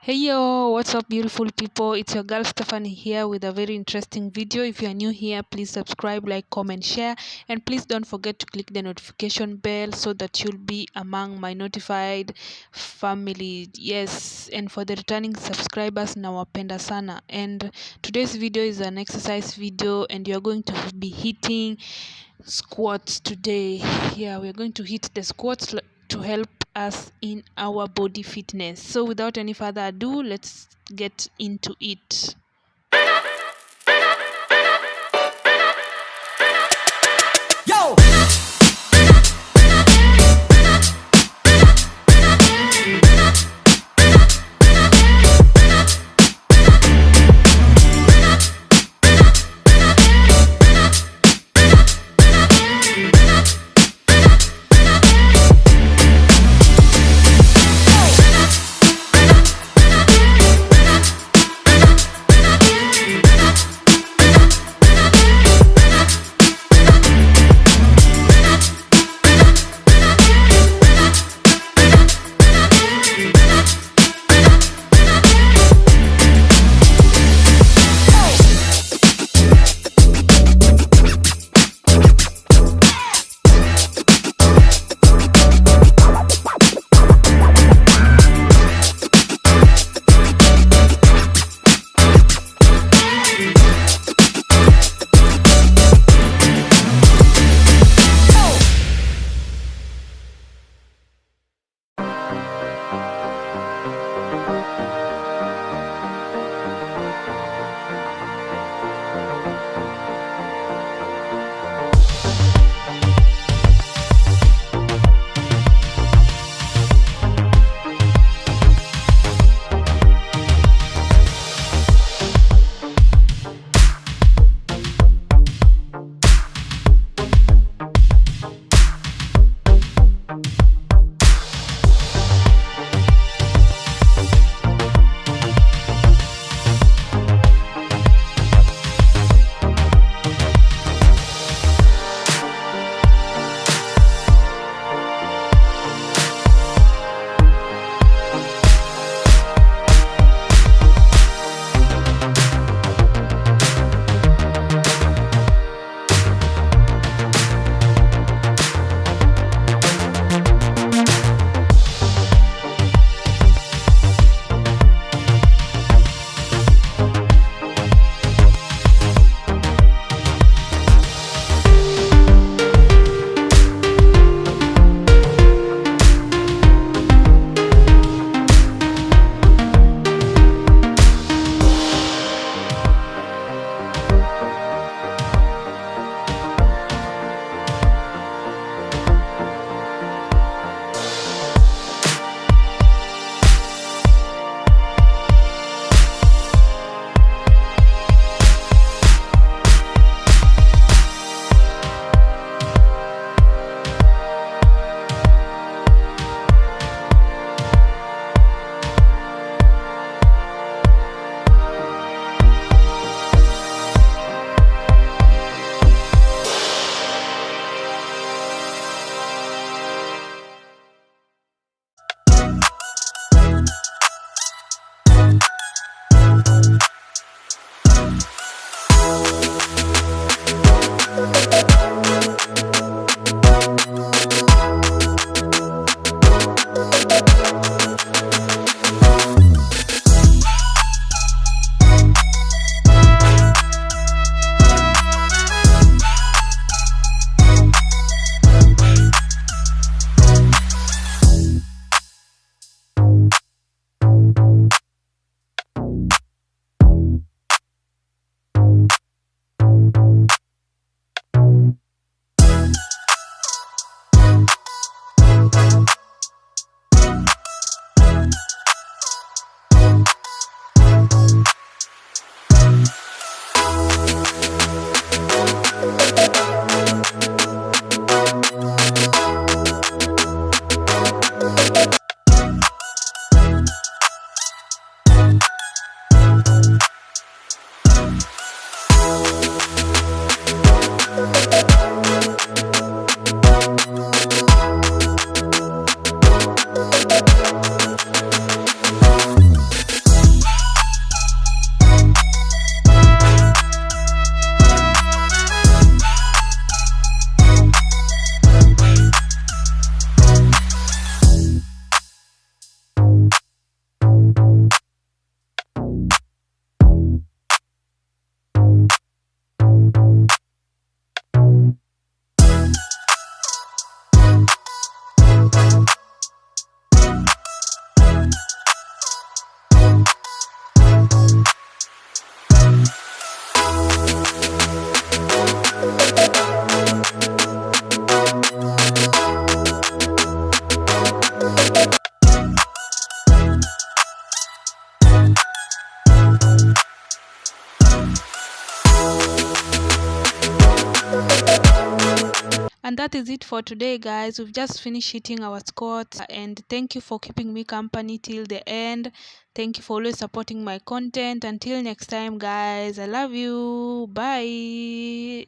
Hey yo, what's up, beautiful people? It's your girl Stephanie here with a very interesting video. If you are new here, please subscribe, like, comment, share, and please don't forget to click the notification bell so that you'll be among my notified family. Yes, and for the returning subscribers, nawapenda sana. And today's video is an exercise video, and you're going to be hitting squats today. Yeah, we're going to hit the squats to help us in our body fitness. So without any further ado, let's get into it. Yo! And that is it for today, guys. We've just finished hitting our squats, and thank you for keeping me company till the end. Thank you for always supporting my content. Until next time, guys, I love you. Bye.